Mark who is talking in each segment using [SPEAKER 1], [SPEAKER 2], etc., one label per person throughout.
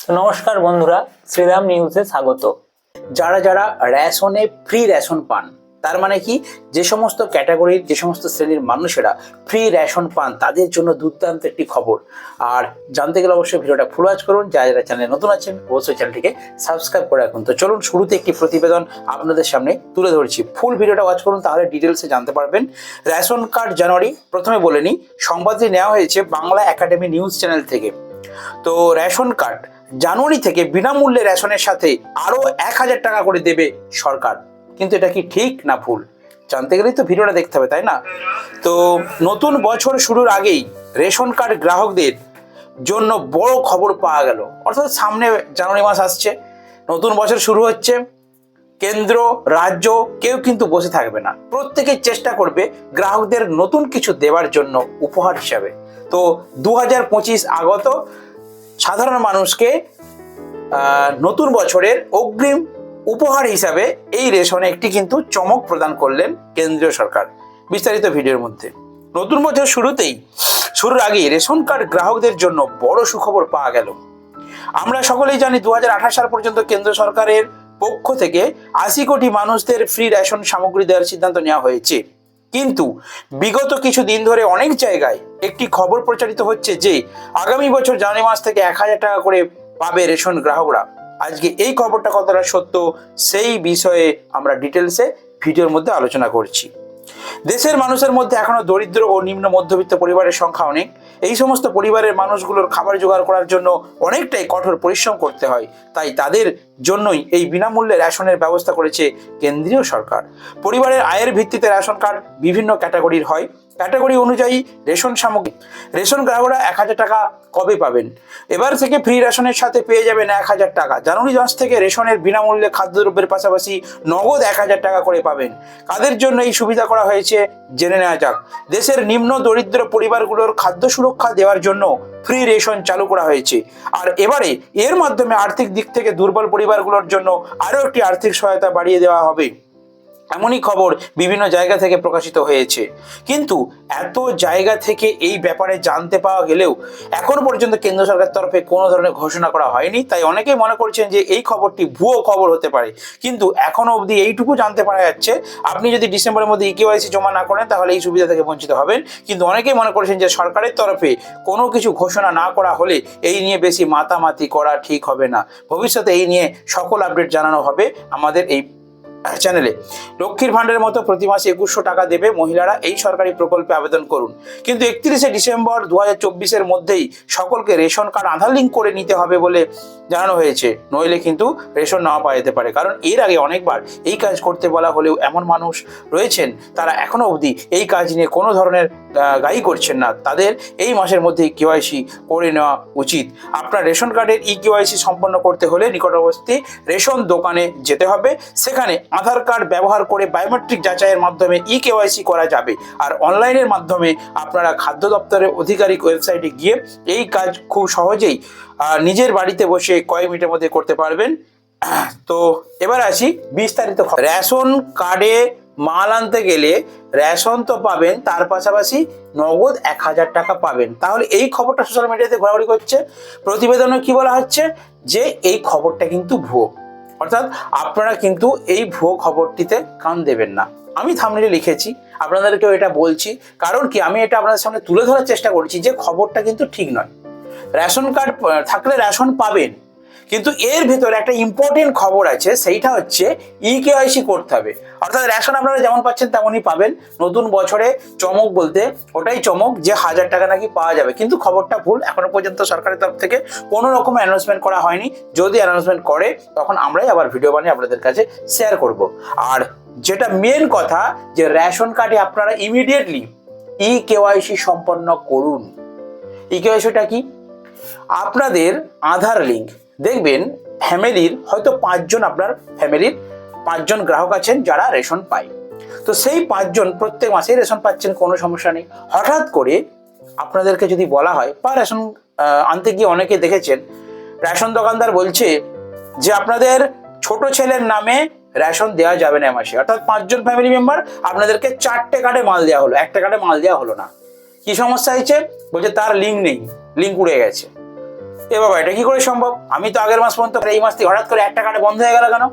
[SPEAKER 1] নমস্কার বন্ধুরা, শ্রীরাম নিউজে স্বাগত। যারা যারা রেশনে ফ্রি রেশন পান, তার মানে কি, যে সমস্ত ক্যাটাগরির যে সমস্ত শ্রেণীর মানুষেরা ফ্রি রেশন পান তাদের জন্য দুর্দান্ত একটি খবর। আর জানতে গেলে অবশ্যই ভিডিওটা ফুল ওয়াচ করুন। যারা যারা চ্যানেলে নতুন আছেন অবশ্যই চ্যানেলটিকে সাবস্ক্রাইব করে রাখুন। তো চলুন শুরুতে একটি প্রতিবেদন আপনাদের সামনে তুলে ধরছি, ফুল ভিডিওটা ওয়াচ করুন, তাহলে ডিটেলসে জানতে পারবেন। রেশন কার্ড জানুয়ারি, প্রথমে বলে নিই, সংবাদটি নেওয়া হয়েছে বাংলা একাডেমি নিউজ চ্যানেল থেকে। তো রেশন কার্ড জানুয়ারি থেকে বিনামূল্যে রেশনের সাথে আরো 1000 টাকা করে দেবে সরকার। কিন্তু এটা কি ঠিক না ভুল, জানতে গেলেই তো ভিডিওটা দেখতে হবে, তাই না? তো নতুন বছর শুরুর আগেই রেশন কার্ড গ্রাহকদের জন্য বড় খবর পাওয়া গেল। অর্থাৎ সামনে জানুয়ারি মাস আসছে, নতুন বছর শুরু হচ্ছে, কেন্দ্র রাজ্য কেউ কিন্তু বসে থাকবে না, প্রত্যেকে চেষ্টা করবে গ্রাহকদের নতুন কিছু দেওয়ার জন্য উপহার হিসাবে। তো 2025 আগত, সাধারণ মানুষকে নতুন বছরের অগ্রিম উপহার হিসাবে এই রেশনে একটি কিন্তু চমক প্রদান করলেন কেন্দ্রীয় সরকার। বিস্তারিত ভিডিওর মধ্যে। নতুন বছর শুরুর আগেই রেশন কার্ড গ্রাহকদের জন্য বড় সুখবর পাওয়া গেল। আমরা সকলেই জানি 2028 সাল পর্যন্ত কেন্দ্র সরকারের পক্ষ থেকে 80 কোটি মানুষদের ফ্রি রেশন সামগ্রী দেওয়ার সিদ্ধান্ত নেওয়া হয়েছে। কিন্তু বিগত কিছু দিন ধরে অনেক জায়গায় একটি খবর প্রচারিত হচ্ছে যে আগামী বছর জানুয়ারি মাস থেকে 1000 টাকা করে পাবে রেশন গ্রাহকরা। আজকে এই খবরটা কতটা সত্য সেই বিষয়ে আমরা ডিটেলসে ভিডিওর মধ্যে আলোচনা করছি। দেশের মানুষের মধ্যে এখনো দরিদ্র ও নিম্ন মধ্যবিত্ত পরিবারের সংখ্যা অনেক। এই সমস্ত পরিবারের মানুষগুলোর খাবার জোগাড় করার জন্য অনেকটাই কঠোর পরিশ্রম করতে হয়, তাই তাদের জন্যই এই বিনামূল্যে রেশনের ব্যবস্থা করেছে কেন্দ্রীয় সরকার। পরিবারের আয়ের ভিত্তিতে রেশন কার্ড বিভিন্ন ক্যাটাগরির হয়। ক্যাটাগরি অনুযায়ী রেশন সামগ্রী রেশন গ্রাহকরা 1000 টাকা কবে পাবেন? এবার থেকে ফ্রি রেশনের সাথে পেয়ে যাবেন 1000 টাকা। জানুয়ারি মাস থেকে রেশনের বিনামূল্যে খাদ্যদ্রব্যের পাশাপাশি নগদ 1000 টাকা করে পাবেন। কাদের জন্য এই সুবিধা করা হয়েছে জেনে নেওয়া যাক। দেশের নিম্ন দরিদ্র পরিবারগুলোর খাদ্য সুরক্ষা দেওয়ার জন্য ফ্রি রেশন চালু করা হয়েছে। আর এবারে এর মাধ্যমে আর্থিক দিক থেকে দুর্বল পরিবারগুলোর জন্য আরও একটি আর্থিক সহায়তা বাড়িয়ে দেওয়া হবে, এমনই খবর বিভিন্ন জায়গা থেকে প্রকাশিত হয়েছে। কিন্তু এত জায়গা থেকে এই ব্যাপারে জানতে পাওয়া গেলেও এখনো পর্যন্ত কেন্দ্র সরকারের তরফে কোনো ধরনের ঘোষণা করা হয়নি। তাই অনেকেই মনে করছেন যে এই খবরটি ভুয়ো খবর হতে পারে। কিন্তু এখনো অবধি এইটুকু জানতে পারা যাচ্ছে, আপনি যদি ডিসেম্বরের মধ্যে ইকেওয়াইসি জমা না করেন তাহলে এই সুবিধা থেকে বঞ্চিত হবেন। কিন্তু অনেকেই মনে করছেন যে সরকারের তরফে কোনো কিছু ঘোষণা না করা হলে এই নিয়ে বেশি মাতামাতি করা ঠিক হবে না। ভবিষ্যতে এই নিয়ে সকল আপডেট জানানো হবে আমাদের এই চ্যানেলে। লক্ষ্মীর ভান্ডারের মতো প্রতি মাসে 2100 টাকা দেবে মহিলারা, এই সরকারি প্রকল্পে আবেদন করুন। কিন্তু 31শে ডিসেম্বর 2024-এর মধ্যেই সকলকে রেশন কার্ড আধার লিঙ্ক করে নিতে হবে বলে জানানো হয়েছে, নইলে কিন্তু রেশন নাও পাওয়া যেতে পারে। কারণ এর আগে অনেকবার এই কাজ করতে বলা হলেও এমন মানুষ রয়েছেন তারা এখনো অবধি এই কাজ নিয়ে কোনো ধরনের গাই করছেন না। তাদের এই মাসের মধ্যেই কেওয়াইসি করে নেওয়া উচিত। আপনার রেশন কার্ডের কেওয়াইসি সম্পন্ন করতে হলে নিকটবর্তী রেশন দোকানে যেতে হবে। সেখানে আধার কার্ড ব্যবহার করে বায়োমেট্রিক যাচাইয়ের মাধ্যমে কেওয়াইসি করা যাবে। আর অনলাইনের মাধ্যমে আপনারা খাদ্য দপ্তরের আধিকারিক ওয়েবসাইটে গিয়ে এই কাজ খুব সহজেই নিজের বাড়িতে বসে কয়েক মিনিটের মধ্যে করতে পারবেন। তো এবার আসি বিস্তারিত। রেশন কার্ডে মাল আনতে গেলে রেশন তো পাবেন, তার পাশাপাশি নগদ 1000 টাকা পাবেন। তাহলে এই খবরটা সোশ্যাল মিডিয়াতে ঘোরাঘুরি করছে। প্রতিবেদনে কি বলা হচ্ছে যে এই খবরটা কিন্তু ভুয়ো। অর্থাৎ আপনারা কিন্তু এই ভুয়ো খবরটিতে কান দেবেন না। আমি থাম্বনেলে লিখেছি, আপনাদেরকেও এটা বলছি, কারণ কি আমি এটা আপনাদের সামনে তুলে ধরার চেষ্টা করছি যে খবরটা কিন্তু ঠিক নয়। রেশন কার্ড থাকলে রেশন পাবেন, কিন্তু এর ভেতরে একটা ইম্পর্টেন্ট খবর আছে, সেইটা হচ্ছে কেওয়াইসি করতে হবে। অর্থাৎ রেশন আপনারা যেমন পাচ্ছেন তেমনই পাবেন। নতুন বছরে চমক বলতে ওটাই চমক যে 1000 টাকা নাকি পাওয়া যাবে, কিন্তু খবরটা ভুল। এখনো পর্যন্ত সরকারের তরফ থেকে কোনো রকম অ্যানাউন্সমেন্ট করা হয়নি। যদি অ্যানাউন্সমেন্ট করে তখন আমরাই আবার ভিডিও বানিয়ে আপনাদের কাছে শেয়ার করব। আর যেটা মেন কথা, যে রেশন কার্ডে আপনারা ইমিডিয়েটলি কেওয়াইসি সম্পন্ন করুন। কেওয়াইসিটা কি? আপনাদের আধার লিঙ্ক, দেখবেন ফ্যামিলির হয়তো 5 জন, আপনার ফ্যামিলির 5 জন গ্রাহক আছেন যারা রেশন পায়। তো সেই 5 জন প্রত্যেক মাসেই রেশন পাচ্ছেন, কোনো সমস্যা নেই। হঠাৎ করে আপনাদেরকে যদি বলা হয়, বা রেশন আনতে গিয়ে অনেকে দেখেছেন রেশন দোকানদার বলছে যে আপনাদের ছোট ছেলের নামে রেশন দেওয়া যাবে না মাসে। অর্থাৎ 5 জন ফ্যামিলি মেম্বার, আপনাদেরকে 4টে কার্ডে মাল দেওয়া হলো, একটা কার্ডে মাল দেওয়া হলো না। কি সমস্যা হয়েছে? বলছে তার লিঙ্ক নেই, লিঙ্ক উড়ে গেছে। এ বাবা, এটা কি করে সম্ভব? আমি তো আগের মাস পর্যন্ত, এই মাস থেকে হঠাৎ করে একটা কার্ডে বন্ধ হয়ে গেল কেন?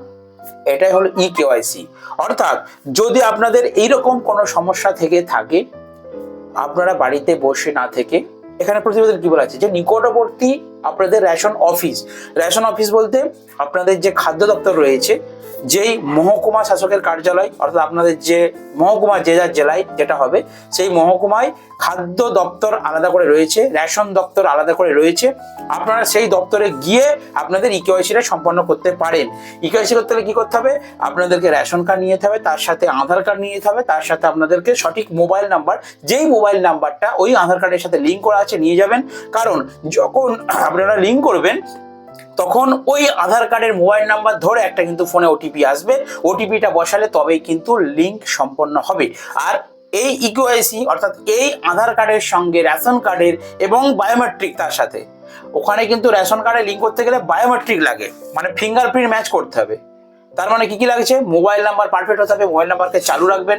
[SPEAKER 1] এটাই হলো ইকেওয়াইসি। অর্থাৎ যদি আপনাদের এইরকম কোনো সমস্যা থেকে থাকে, আপনারা বাড়িতে বসে না থেকে, এখানে প্রতিবেদন কি বলা আছে যে নিকটবর্তী আপনাদের রেশন অফিস বলতে আপনাদের যে খাদ্য দপ্তর রয়েছে, যেই মহকুমা শাসকের কার্যালয়, অর্থাৎ আপনাদের যে মহকুমা যে যার জেলায় যেটা হবে, সেই মহকুমায় খাদ্য দপ্তর আলাদা করে রয়েছে, রেশন দপ্তর আলাদা করে রয়েছে। আপনারা সেই দপ্তরে গিয়ে আপনাদের ইকেওয়াইসিটা সম্পন্ন করতে পারেন। ইকেওয়াইসি করতে হলে কি করতে হবে? আপনাদেরকে রেশন কার্ড নিয়ে যেতে হবে, তার সাথে আধার কার্ড নিয়ে যেতে হবে, তার সাথে আপনাদেরকে সঠিক মোবাইল নাম্বার, যেই মোবাইল নাম্বারটা ওই আধার কার্ডের সাথে লিঙ্ক করা আছে, নিয়ে যাবেন। কারণ যখন আপনারা লিঙ্ক করবেন তখন ওই আধার কার্ডের মোবাইল নাম্বার ধরে একটা কিন্তু ফোনে ওটিপি আসবে, ওটিপিটা বসালে তবেই কিন্তু লিঙ্ক সম্পন্ন হবে। আর এই ইকেওয়াইসি অর্থাৎ এই আধার কার্ডের সঙ্গে রেশন কার্ডের এবং বায়োমেট্রিক, তার সাথে ওখানে কিন্তু রেশন কার্ডে লিঙ্ক করতে গেলে বায়োমেট্রিক লাগে, মানে ফিঙ্গারপ্রিন্ট ম্যাচ করতে হবে। তার মানে কি কি লাগছে? মোবাইল নাম্বার পারফেক্ট হতে হবে, মোবাইল নাম্বারকে চালু রাখবেন।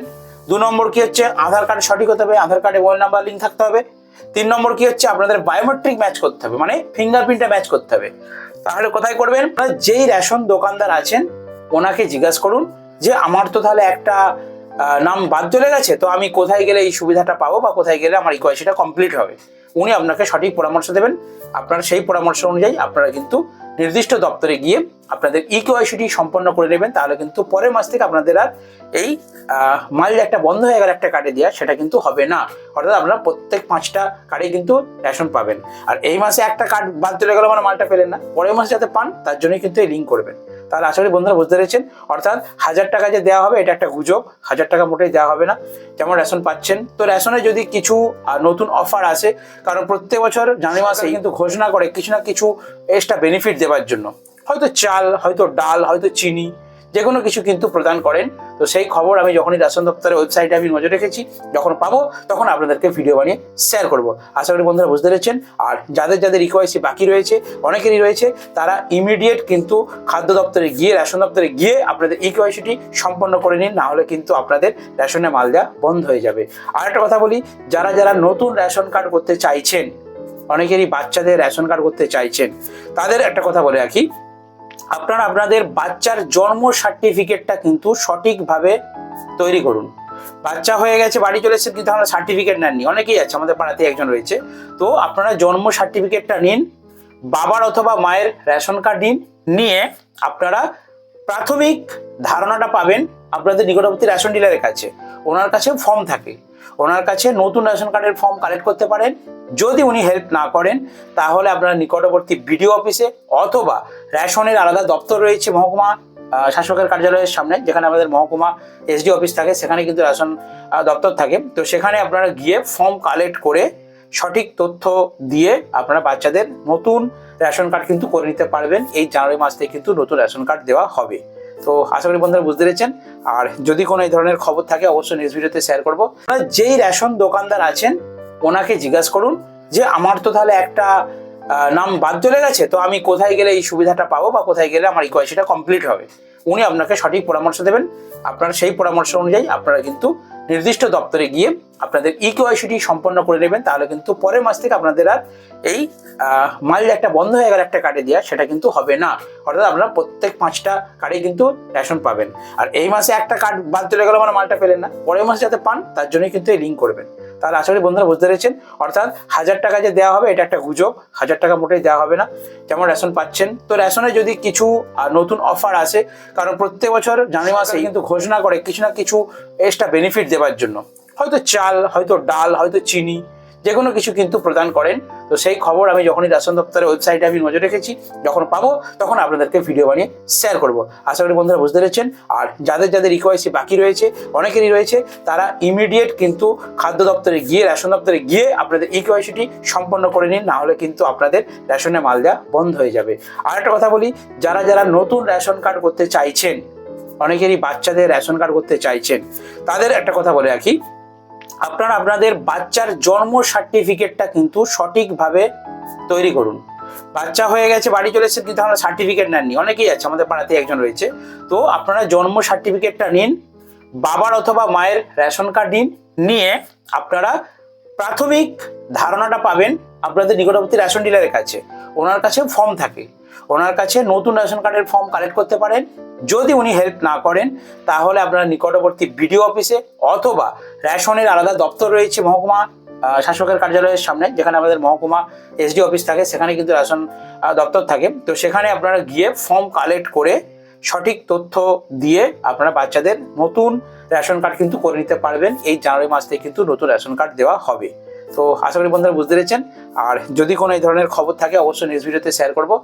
[SPEAKER 1] 2 নম্বর কি হচ্ছে? আধার কার্ড সঠিক হতে হবে, আধার কার্ডে মোবাইল নাম্বার লিঙ্ক থাকতে হবে। 3 নম্বর কি হচ্ছে? আপনাদের বায়োমেট্রিক ম্যাচ করতে হবে, মানে ফিঙ্গারপ্রিন্টটা ম্যাচ করতে হবে। তাহলে কোথায় করবেন? যেই রেশন দোকানদার আছেন ওনাকে জিজ্ঞাসা করুন যে আমার তো তাহলে একটা নাম বাদ চলে গেছে, তো আমি কোথায় গেলে এই সুবিধাটা পাবো বা কোথায় গেলে আমার ইকেওয়াইসিটা কমপ্লিট হবে। উনি আপনাকে সঠিক পরামর্শ দেবেন। আপনারা সেই পরামর্শ অনুযায়ী আপনারা কিন্তু নির্দিষ্ট দপ্তরে গিয়ে আপনাদের ইকেওয়াইসিটি সম্পন্ন করে নেবেন। তাহলে কিন্তু পরের মাস থেকে আপনাদের আর এই মাইল একটা বন্ধ হয়ে গেল একটা কার্ডে দেওয়া, সেটা কিন্তু হবে না। অর্থাৎ আপনারা প্রত্যেক 5টা কার্ডে কিন্তু রেশন পাবেন। আর এই মাসে একটা কার্ড বাদ চলে গেল মানে মালটা পেলেন না, পরের মাসে যাতে পান তার জন্যই কিন্তু এই লিঙ্ক করবেন। তাহলে আশা করি বন্ধুরা বুঝতে পেরেছেন। অর্থাৎ 1000 টাকা যে দেওয়া হবে এটা একটা গুজব, 1000 টাকা মোটেই দেওয়া হবে না। যেমন রেশন পাচ্ছেন, তো রেশনে যদি কিছু নতুন অফার আসে, কারণ প্রত্যেক বছর জানুয়ারি মাসে কিন্তু ঘোষণা করে কিছু না কিছু এক্সট্রা বেনিফিট দেওয়ার জন্য, হয়তো চাল, হয়তো ডাল, হয়তো চিনি, যে কোনো কিছু কিন্তু প্রদান করেন। তো সেই খবর আমি যখনই রেশন দপ্তরের ওয়েবসাইটে আমি নজর রেখেছি, যখন পাবো তখন আপনাদেরকে ভিডিও বানিয়ে শেয়ার করব। আশা করি বন্ধুরা বুঝতে পেরেছেন। আর যাদের ইকেওয়াইসি বাকি রয়েছে, অনেকেরই রয়েছে, তারা ইমিডিয়েট কিন্তু খাদ্য দপ্তরে গিয়ে, রেশন দপ্তরে গিয়ে আপনাদের ইকেওয়াইসিটি সম্পন্ন করে নিন, না হলে কিন্তু আপনাদের রেশনে মাল দেওয়া বন্ধ হয়ে যাবে। আর একটা কথা বলি, যারা নতুন রেশন কার্ড করতে চাইছেন, অনেকেরই বাচ্চাদের রেশন কার্ড করতে চাইছেন, তাদের একটা কথা বলে রাখি, আপনারা আপনাদের বাচ্চার জন্ম সার্টিফিকেটটা কিন্তু সঠিকভাবে তৈরি করুন। বাচ্চা হয়ে গেছে, বাড়ি চলে এসেছে, কিন্তু আমরা সার্টিফিকেট নেননি, অনেকেই আছে, আমাদের পাড়াতে একজন রয়েছে। তো আপনারা জন্ম সার্টিফিকেটটা নিন, বাবার অথবা মায়ের রেশন কার্ড নিয়ে আপনারা প্রাথমিক ধারণাটা পাবেন আপনাদের নিকটবর্তী রেশন ডিলারের কাছে। ওনার কাছে ফর্ম থাকে, ওনার কাছে নতুন রেশন কার্ডের ফর্ম কালেক্ট করতে পারেন। যদি উনি হেল্প না করেন তাহলে আপনারা নিকটবর্তী বিডিও অফিসে অথবা রেশনের আলাদা দপ্তর রয়েছে মহকুমা শাসকের কার্যালয়ের সামনে, যেখানে আমাদের মহকুমা এসডি অফিস থাকে, সেখানে কিন্তু রেশন দপ্তর থাকে। তো সেখানে আপনারা গিয়ে ফর্ম কালেক্ট করে সঠিক তথ্য দিয়ে আপনারা বাচ্চাদের নতুন রেশন কার্ড কিন্তু করে নিতে পারবেন। এই জানুয়ারি মাস থেকে কিন্তু নতুন রেশন কার্ড দেওয়া হবে। তো আশা করি বন্ধুরা বুঝতে পেরেছেন। আর যদি কোনো এই ধরনের খবর থাকে অবশ্যই নেক্সট ভিডিওতে শেয়ার করবো। যেই রেশন দোকানদার আছেন ওনাকে জিজ্ঞাসা করুন যে আমার তো তাহলে একটা নাম বাদ চলে গেছে, তো আমি কোথায় গেলে এই সুবিধাটা পাবো বা কোথায় গেলে আমার ইকেওয়াইসিটা কমপ্লিট হবে। উনি আপনাকে সঠিক পরামর্শ দেবেন। আপনারা সেই পরামর্শ অনুযায়ী আপনারা কিন্তু নির্দিষ্ট দপ্তরে গিয়ে আপনাদের ইকেওয়াইসিটি সম্পন্ন করে নেবেন। তাহলে কিন্তু পরের মাস থেকে আপনাদের আর এই মাইল একটা বন্ধ হয়ে গেল একটা কার্ডে দেওয়া, সেটা কিন্তু হবে না। অর্থাৎ আপনারা প্রত্যেক 5টা কার্ডে কিন্তু রেশন পাবেন। আর এই মাসে একটা কার্ড বাদ চলে গেল মানে মালটা পেলেন না, পরের মাসে যাতে পান তার জন্যই কিন্তু এই লিঙ্ক করবেন। তাহলে আশা করি বন্ধুরা বুঝতে পেরেছেন। অর্থাৎ 1000 টাকা যে দেওয়া হবে এটা একটা গুজব, 1000 টাকা মোটেই দেওয়া হবে না। যেমন রেশন পাচ্ছেন, তো রেশনে যদি কিছু নতুন অফার আসে, কারণ প্রত্যেক বছর জানুয়ারি মাসে কিন্তু ঘোষণা করে কিছু না কিছু এক্সট্রা বেনিফিট দেওয়ার জন্য, হয়তো চাল, হয়তো ডাল, হয়তো চিনি, যে কোনো কিছু কিন্তু প্রদান করেন। তো সেই খবর আমি যখনই রেশন দপ্তরের ওয়েবসাইটে আমি নজর রেখেছি, যখন পাবো তখন আপনাদেরকে ভিডিও বানিয়ে শেয়ার করব। আশা করি বন্ধুরা বুঝতে পেরেছেন। আর যাদের ইকেওয়াইসি বাকি রয়েছে, অনেকেরই রয়েছে, তারা ইমিডিয়েট কিন্তু খাদ্য দপ্তরে গিয়ে, রেশন দপ্তরে গিয়ে আপনাদের ইকেওয়াইসিটি সম্পন্ন করে নিন, না হলে কিন্তু আপনাদের রেশনে মাল দেওয়া বন্ধ হয়ে যাবে। আর একটা কথা বলি, যারা নতুন রেশন কার্ড করতে চাইছেন, অনেকেরই বাচ্চাদের রেশন কার্ড করতে চাইছেন, তাদের একটা কথা বলে রাখি, আপনারা আপনাদের বাচ্চার জন্ম সার্টিফিকেটটা কিন্তু সঠিকভাবে তৈরি করুন। বাচ্চা হয়ে গেছে, বাড়ি চলে এসেছে, কিন্তু আমরা সার্টিফিকেট নেননি, অনেকেই আছে, আমাদের পাড়াতে একজন রয়েছে। তো আপনারা জন্ম সার্টিফিকেটটা নিন, বাবার অথবা মায়ের রেশন কার্ড নিয়ে আপনারা প্রাথমিক ধারণাটা পাবেন আপনাদের নিকটবর্তী রেশন ডিলারের কাছে। ওনার কাছে ফর্ম থাকে, ওনার কাছে নতুন রেশন কার্ডের ফর্ম কালেক্ট করতে পারেন। যদি উনি হেল্প না করেন তাহলে আপনারা নিকটবর্তী বিডিও অফিসে অথবা রেশনের আলাদা দপ্তর রয়েছে মহকুমা শাসকের কার্যালয়ের সামনে, যেখানে আমাদের মহকুমা এসডি অফিস থাকে, সেখানে কিন্তু রেশন দপ্তর থাকে। তো সেখানে আপনারা গিয়ে ফর্ম কালেক্ট করে সঠিক তথ্য দিয়ে আপনারা বাচ্চাদের নতুন রেশন কার্ড কিন্তু করে নিতে পারবেন। এই জানুয়ারি মাস থেকে কিন্তু নতুন রেশন কার্ড দেওয়া হবে। তো আশা করি বন্ধুরা বুঝতে পেরেছেন। আর যদি কোনো এই ধরনের খবর থাকে অবশ্যই নেক্সট ভিডিওতে শেয়ার করবো।